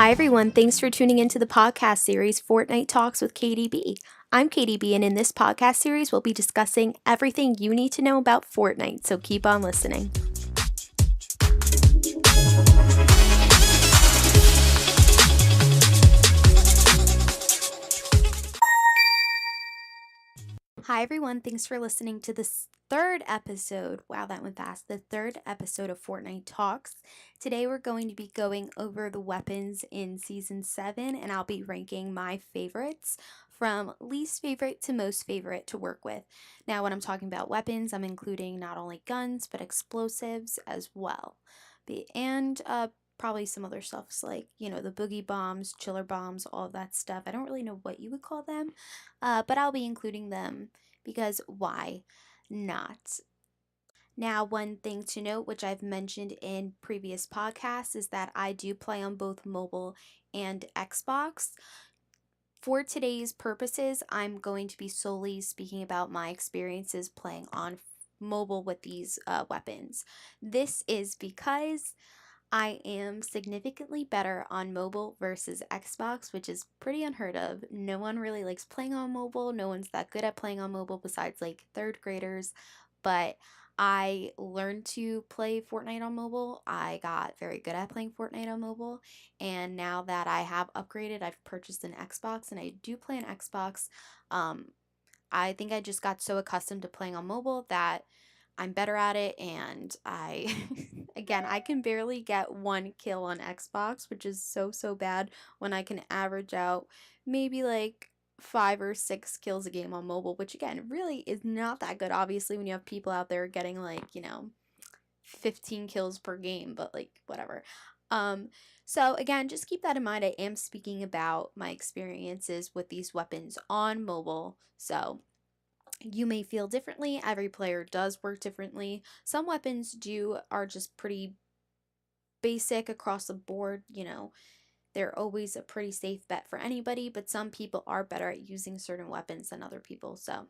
Hi, everyone. Thanks for tuning into the podcast series Fortnite Talks with KDB. I'm KDB, and in this podcast series, we'll be discussing everything you need to know about Fortnite, so keep on listening. Hi, everyone. Thanks for listening to this third episode. Wow, that went fast. The third episode of Fortnite Talks. Today, we're going to be going over the weapons in Season 7, and I'll be ranking my favorites from least favorite to most favorite to work with. Now, when I'm talking about weapons, I'm including not only guns, but explosives as well. And probably some other stuffs like, the boogie bombs, chiller bombs, all of that stuff. I don't really know what you would call them, but I'll be including them because why not? Now, one thing to note, which I've mentioned in previous podcasts, is that I do play on both mobile and Xbox. For today's purposes, I'm going to be solely speaking about my experiences playing on mobile with these weapons. This is because I am significantly better on mobile versus Xbox, which is pretty unheard of. No one really likes playing on mobile. No one's that good at playing on mobile besides like third graders. But I learned to play Fortnite on mobile. I got very good at playing Fortnite on mobile. And now that I have upgraded, I've purchased an Xbox and I do play an Xbox. I think I just got so accustomed to playing on mobile that I'm better at it, and I again, I can barely get one kill on Xbox, which is so bad when I can average out maybe like 5 or 6 kills a game on mobile, which again really is not that good, obviously, when you have people out there getting like 15 kills per game, but like whatever. So again, just keep that in mind. I am speaking about my experiences with these weapons on mobile, so you may feel differently. Every player does work differently. Some weapons are just pretty basic across the board. They're always a pretty safe bet for anybody, but some people are better at using certain weapons than other people. So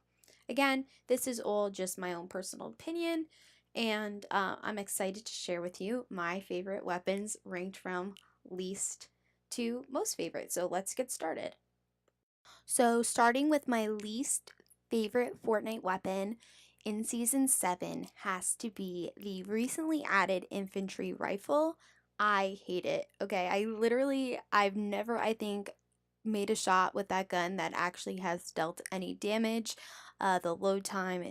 again, this is all just my own personal opinion, and I'm excited to share with you my favorite weapons ranked from least to most favorite. So let's get started. So, starting with my least favorite Fortnite weapon in Season 7 has to be the recently added infantry rifle. I hate it. Okay, I've never, I think, made a shot with that gun that actually has dealt any damage. The load time,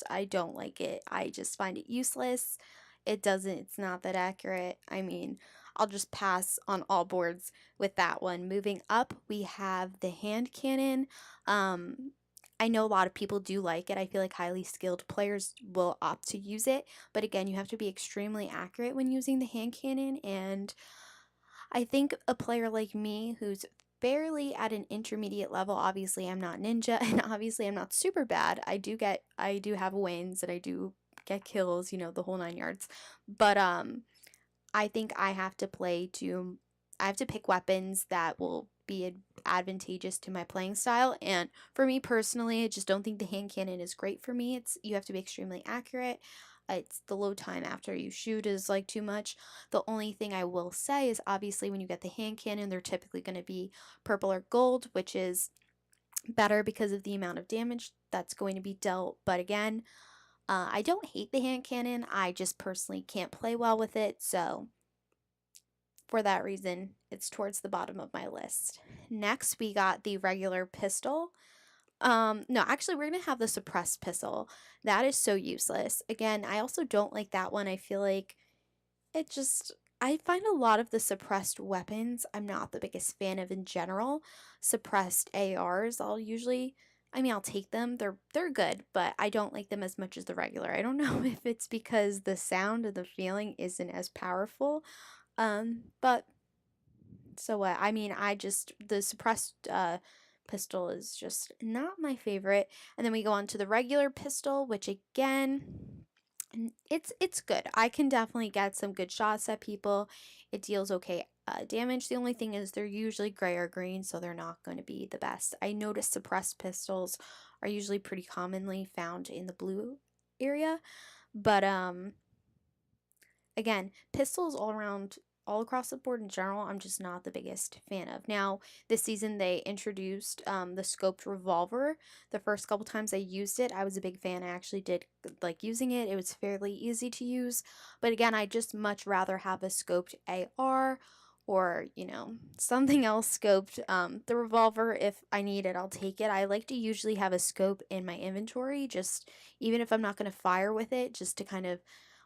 I don't like it. I just find it useless. It's not that accurate. I mean, I'll just pass on all boards with that one. Moving up, we have the hand cannon. Um, I know a lot of people do like it. I feel like highly skilled players will opt to use it, but again, you have to be extremely accurate when using the hand cannon, and I think a player like me who's barely at an intermediate level, obviously I'm not ninja and obviously I'm not super bad. I do have wins and I do get kills, the whole 9 yards. But I think I have to pick weapons that will be advantageous to my playing style. And for me personally, I just don't think the hand cannon is great for me. You have to be extremely accurate. It's the load time after you shoot is like too much. The only thing I will say is obviously when you get the hand cannon, they're typically going to be purple or gold, which is better because of the amount of damage that's going to be dealt. But again, I don't hate the hand cannon. I just personally can't play well with it. So for that reason, it's towards the bottom of my list. Next, we got the regular pistol. No, actually, we're gonna have the suppressed pistol. That is so useless. Again, I also don't like that one. I feel like it just, I find a lot of the suppressed weapons I'm not the biggest fan of in general. Suppressed ARs, I'll take them. They're good, but I don't like them as much as the regular. I don't know if it's because the sound and the feeling isn't as powerful. But so what? The suppressed pistol is just not my favorite. And then we go on to the regular pistol, which again, it's good. I can definitely get some good shots at people. It deals okay damage. The only thing is they're usually gray or green, so they're not going to be the best. I noticed suppressed pistols are usually pretty commonly found in the blue area, but again, pistols all around all across the board in general, I'm just not the biggest fan of. Now, this season they introduced the scoped revolver. The first couple times I used it, I was a big fan. I actually did like using it. It was fairly easy to use. But again, I just much rather have a scoped AR or, something else scoped. The revolver, if I need it, I'll take it. I like to usually have a scope in my inventory, just even if I'm not going to fire with it, just to kind of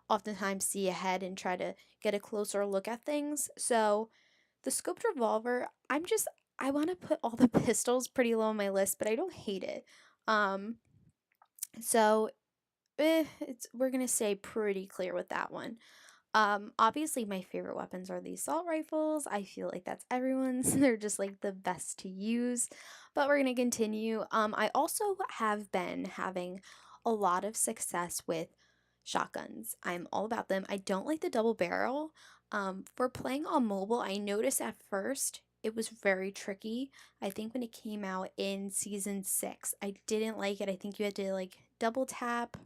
oftentimes see ahead and try to get a closer look at things. So the scoped revolver, I want to put all the pistols pretty low on my list, but I don't hate it. Um, so we're gonna stay pretty clear with that one. Obviously my favorite weapons are the assault rifles. I feel like that's everyone's. They're just like the best to use. But we're gonna continue. I also have been having a lot of success with shotguns. I'm all about them. I don't like the double barrel. For playing on mobile, I noticed at first it was very tricky. I think when it came out in season 6, I didn't like it. I think you had to like double tap.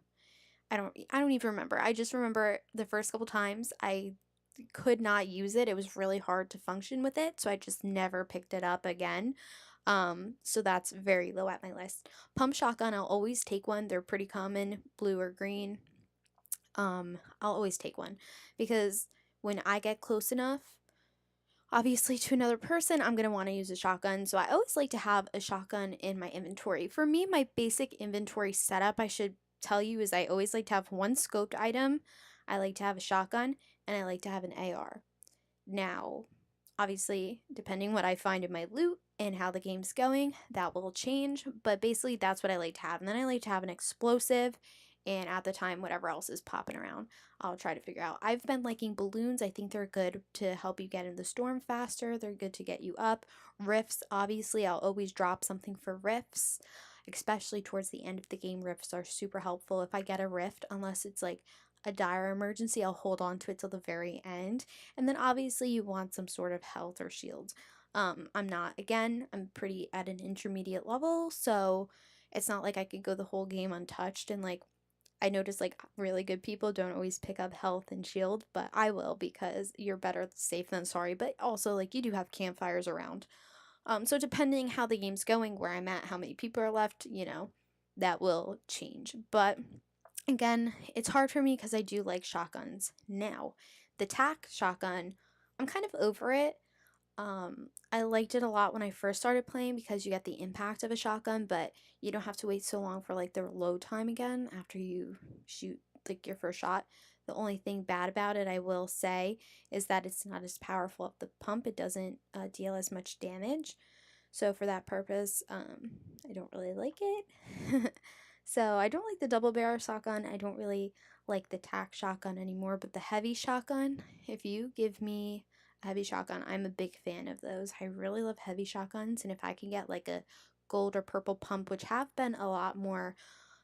I don't even remember. I just remember the first couple times I could not use it. It was really hard to function with it, so I just never picked it up again. So that's very low at my list. Pump shotgun, I'll always take one. They're pretty common, blue or green. I'll always take one because when I get close enough, obviously to another person, I'm going to want to use a shotgun. So I always like to have a shotgun in my inventory. For me, my basic inventory setup, I should tell you, is I always like to have one scoped item, I like to have a shotgun, and I like to have an AR. Now, obviously, depending what I find in my loot and how the game's going, that will change, but basically that's what I like to have. And then I like to have an explosive, and at the time, whatever else is popping around, I'll try to figure out. I've been liking balloons. I think they're good to help you get in the storm faster. They're good to get you up. Rifts, obviously, I'll always drop something for rifts, especially towards the end of the game. Rifts are super helpful. If I get a rift, unless it's like a dire emergency, I'll hold on to it till the very end. And then obviously you want some sort of health or shield. I'm pretty at an intermediate level, so it's not like I could go the whole game untouched. And like I notice like really good people don't always pick up health and shield, but I will because you're better safe than sorry. But also like you do have campfires around. So depending how the game's going, where I'm at, how many people are left, that will change. But again, it's hard for me because I do like shotguns. Now, the tac shotgun, I'm kind of over it. I liked it a lot when I first started playing because you get the impact of a shotgun, but you don't have to wait so long for like the load time again after you shoot like your first shot. The only thing bad about it, I will say, is that it's not as powerful of the pump. It doesn't deal as much damage. So for that purpose, I don't really like it. So I don't like the double barrel shotgun. I don't really like the tac shotgun anymore, but the heavy shotgun, if you give me a heavy shotgun, I'm a big fan of those. I really love heavy shotguns, and if I can get like a gold or purple pump, which have been a lot more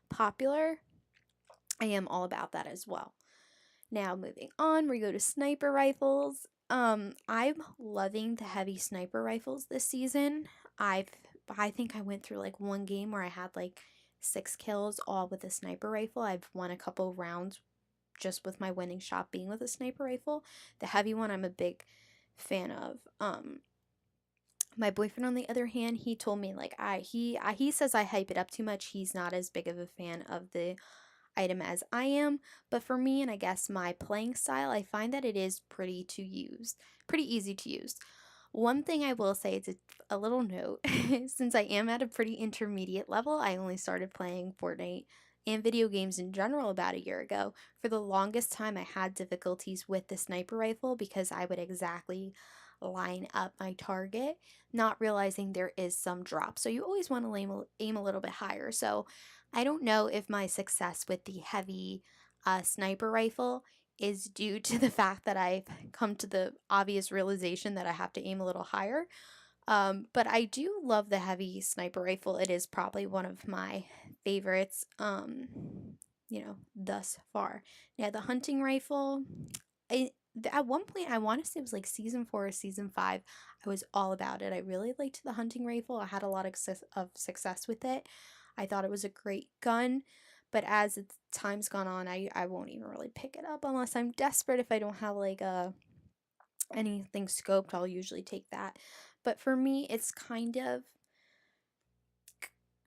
popular, I am all about that as well. Now moving on, we go to sniper rifles. I'm loving the heavy sniper rifles this season. I think I went through like one game where I had like 6 kills all with a sniper rifle. I've won a couple rounds just with my winning shot being with a sniper rifle. The heavy one I'm a big fan of. My boyfriend on the other hand, he told me like he says I hype it up too much. He's not as big of a fan of the item as I am, but for me and I guess my playing style, I find that it is pretty easy to use. One thing I will say, it's a little note, since I am at a pretty intermediate level, I only started playing Fortnite and video games in general about a year ago. For the longest time, I had difficulties with the sniper rifle because I would exactly line up my target, not realizing there is some drop. So you always want to aim a little bit higher. So I don't know if my success with the heavy sniper rifle is due to the fact that I've come to the obvious realization that I have to aim a little higher. But I do love the heavy sniper rifle. It is probably one of my favorites, thus far. Now, the hunting rifle, at one point, I want to say it was like season 4 or season 5, I was all about it. I really liked the hunting rifle. I had a lot of success with it. I thought it was a great gun. But as time's gone on, I won't even really pick it up unless I'm desperate, if I don't have like anything scoped, I'll usually take that. But for me, it's kind of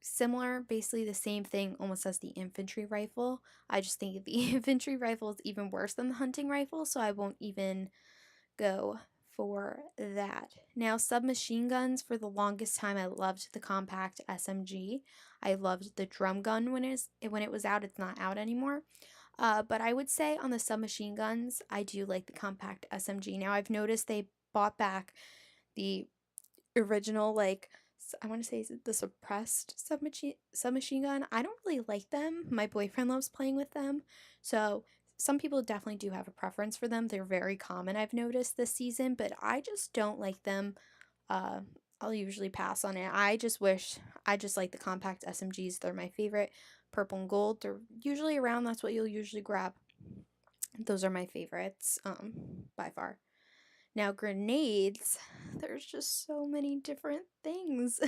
similar, basically the same thing almost as the infantry rifle. I just think the infantry rifle is even worse than the hunting rifle, so I won't even go for that. Now, submachine guns, for the longest time I loved the compact SMG. I loved the drum gun when it was out. It's not out anymore. But I would say on the submachine guns, I do like the compact SMG. Now, I've noticed they bought back the original, like, I want to say the suppressed submachine gun. I don't really like them. My boyfriend loves playing with them. So some people definitely do have a preference for them. They're very common, I've noticed this season, but I just don't like them. Uh, I'll usually pass on it. I just like the compact SMGs. They're my favorite. Purple and gold. They're usually around. That's what you'll usually grab. Those are my favorites, by far. Now, grenades, there's just so many different things.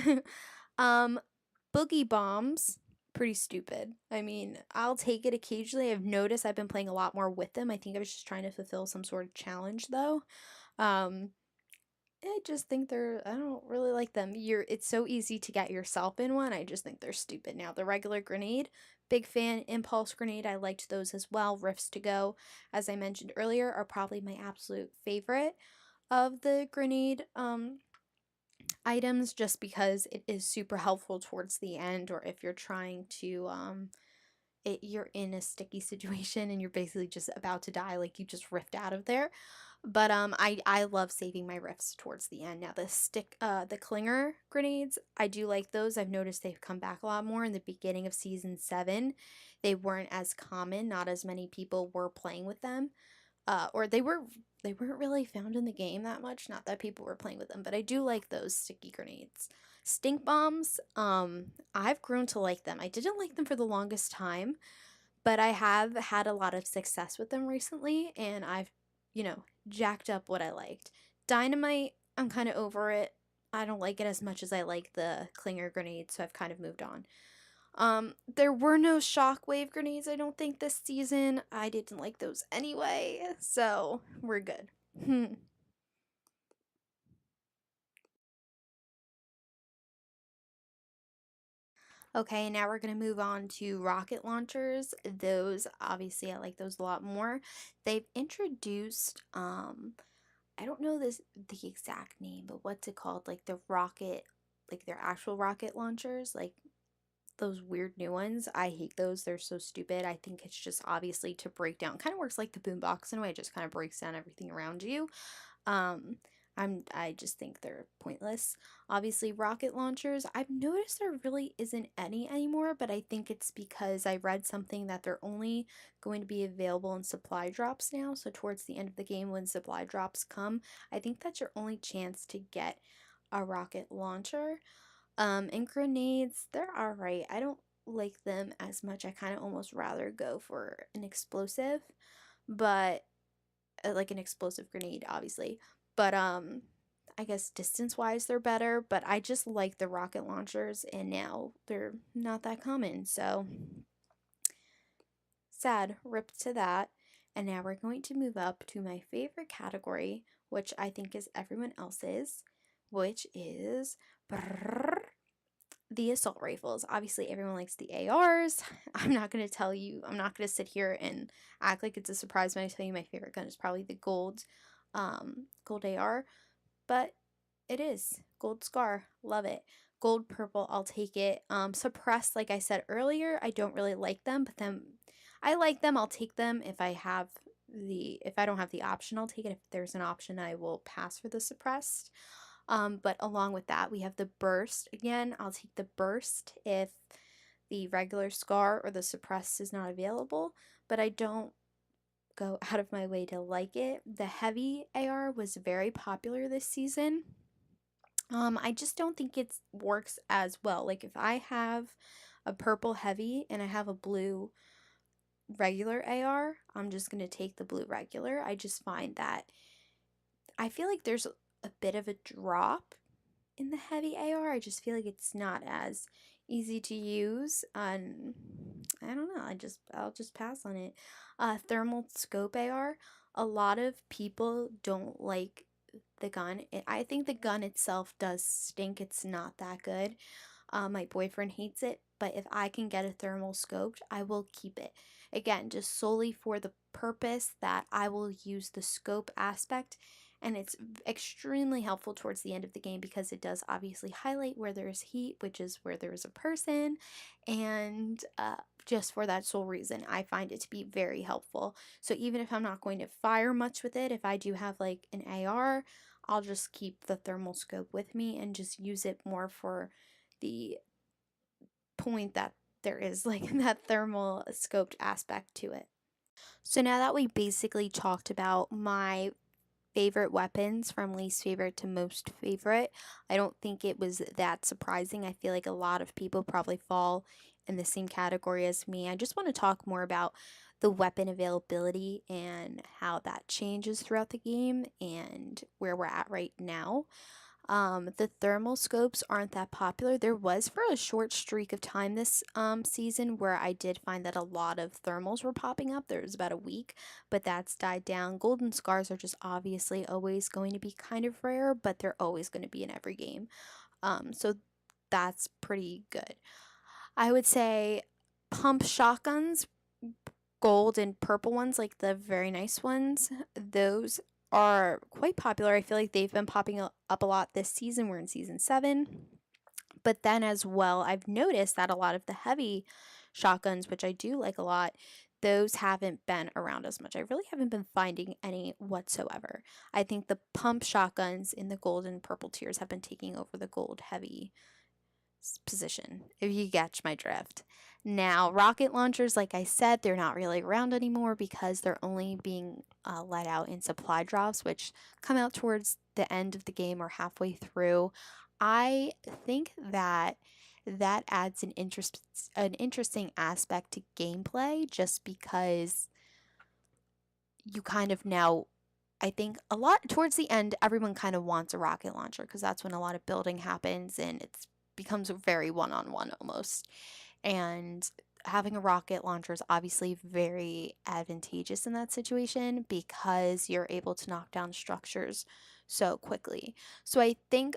um, Boogie bombs, pretty stupid. I mean, I'll take it occasionally. I've noticed I've been playing a lot more with them. I think I was just trying to fulfill some sort of challenge, though. Um, I just think I don't really like them. It's so easy to get yourself in one. I just think they're stupid. Now, the regular grenade, big fan. Impulse grenade, I liked those as well. Rifts to go, as I mentioned earlier, are probably my absolute favorite of the grenade items, just because it is super helpful towards the end, or if you're trying to you're in a sticky situation and you're basically just about to die, like you just rift out of there. But I love saving my rifts towards the end. Now, the clinger grenades, I do like those. I've noticed they've come back a lot more in the beginning of season 7. They weren't as common, not as many people were playing with them. Or they weren't really found in the game that much. Not that people were playing with them, but I do like those sticky grenades. Stink bombs, I've grown to like them. I didn't like them for the longest time, but I have had a lot of success with them recently, and I've, jacked up what I liked. Dynamite, I'm kind of over it. I don't like it as much as I like the clinger grenades, so I've kind of moved on. There were no shockwave grenades, I don't think, this season. I didn't like those anyway, so we're good. Okay, now we're going to move on to rocket launchers. Those, obviously, I like those a lot more. They've introduced, I don't know the exact name, but what's it called? Like the rocket, like their actual rocket launchers, like those weird new ones. I hate those. They're so stupid. I think it's just obviously to break down. Kind of works like the boombox in a way. It just kind of breaks down everything around you. Um, I just think they're pointless. Obviously, rocket launchers, I've noticed there really isn't any anymore, but I think it's because I read something that they're only going to be available in supply drops now. So towards the end of the game, when supply drops come, I think that's your only chance to get a rocket launcher. And grenades, they're alright. I don't like them as much. I kind of almost rather go for an explosive, but like an explosive grenade, obviously. But I guess distance wise they're better, but I just like the rocket launchers, and now they're not that common. So sad, rip to that. And now we're going to move up to my favorite category, which I think is everyone else's, which is the assault rifles. Obviously, everyone likes the ARs. I'm not going to sit here and act like it's a surprise when I tell you my favorite gun is probably the gold AR, but it is. Gold Scar, love it. Gold Purple, I'll take it. Suppressed, like I said earlier, I don't really like them, but then I like them. I'll take them if I don't have the option, I'll take it. If there's an option, I will pass for the suppressed. But along with that, we have the burst. Again, I'll take the burst if the regular scar or the suppressed is not available, but I don't go out of my way to like it. The heavy AR was very popular this season. I just don't think it works as well. Like if I have a purple heavy and I have a blue regular AR, I'm just going to take the blue regular. I just find that I feel like there's a bit of a drop in the heavy AR. I just feel like it's not as easy to use, and I don't know. I'll just pass on it. Thermal scope AR. A lot of people don't like the gun. I think the gun itself does stink. It's not that good. My boyfriend hates it, but if I can get a thermal scoped, I will keep it. Again, just solely for the purpose that I will use the scope aspect, and it's extremely helpful towards the end of the game because it does obviously highlight where there's heat, which is where there's a person, and just for that sole reason, I find it to be very helpful. So even if I'm not going to fire much with it, if I do have like an AR, I'll just keep the thermal scope with me and just use it more for the point that there is like that thermal scoped aspect to it. So now that we basically talked about my favorite weapons from least favorite to most favorite, I don't think it was that surprising. I feel like a lot of people probably fall in the same category as me. I just want to talk more about the weapon availability and how that changes throughout the game and where we're at right now. The thermal scopes aren't that popular. There was for a short streak of time this season where I did find that a lot of thermals were popping up. There was about a week, but that's died down. Golden scars are just obviously always going to be kind of rare, but they're always going to be in every game. So that's pretty good. I would say pump shotguns, gold and purple ones, like the very nice ones, those are quite popular. I feel like they've been popping up a lot this season. We're in season 7. But then as well, I've noticed that a lot of the heavy shotguns, which I do like a lot, those haven't been around as much. I really haven't been finding any whatsoever. I think the pump shotguns in the gold and purple tiers have been taking over the gold heavy position, if you catch my drift. Now, rocket launchers, like I said, they're not really around anymore because they're only being let out in supply drops, which come out towards the end of the game or halfway through. I think that that adds an interesting aspect to gameplay just because you kind of now, I think a lot towards the end, everyone kind of wants a rocket launcher because that's when a lot of building happens and it becomes very one-on-one almost. And having a rocket launcher is obviously very advantageous in that situation because you're able to knock down structures so quickly. So I think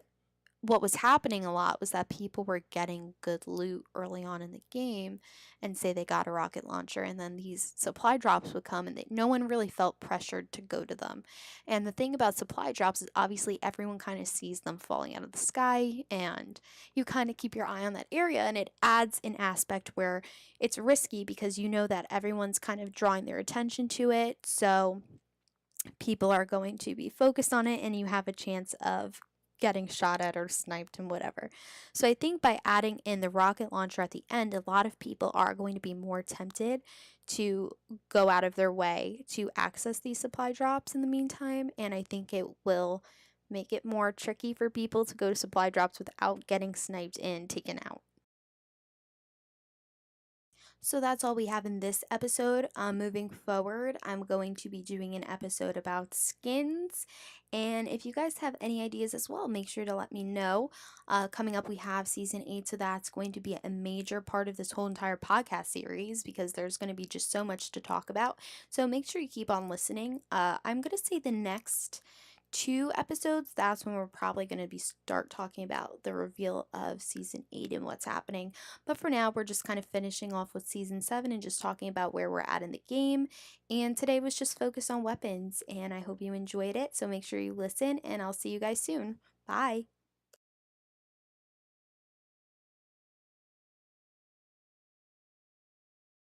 what was happening a lot was that people were getting good loot early on in the game and say they got a rocket launcher, and then these supply drops would come and no one really felt pressured to go to them. And the thing about supply drops is obviously everyone kind of sees them falling out of the sky and you kind of keep your eye on that area, and it adds an aspect where it's risky because you know that everyone's kind of drawing their attention to it, so people are going to be focused on it and you have a chance of getting shot at or sniped and whatever. So I think by adding in the rocket launcher at the end, a lot of people are going to be more tempted to go out of their way to access these supply drops in the meantime, and I think it will make it more tricky for people to go to supply drops without getting sniped and taken out. So that's all we have in this episode. Moving forward, I'm going to be doing an episode about skins. And if you guys have any ideas as well, make sure to let me know. Coming up, we have season 8, so that's going to be a major part of this whole entire podcast series because there's going to be just so much to talk about. So make sure you keep on listening. I'm going to say the next 2 episodes, that's when we're probably going to be start talking about the reveal of season 8 and what's happening. But for now, we're just kind of finishing off with season 7 and just talking about where we're at in the game. And today was just focused on weapons, and I hope you enjoyed it. So make sure you listen, and I'll see you guys soon. Bye.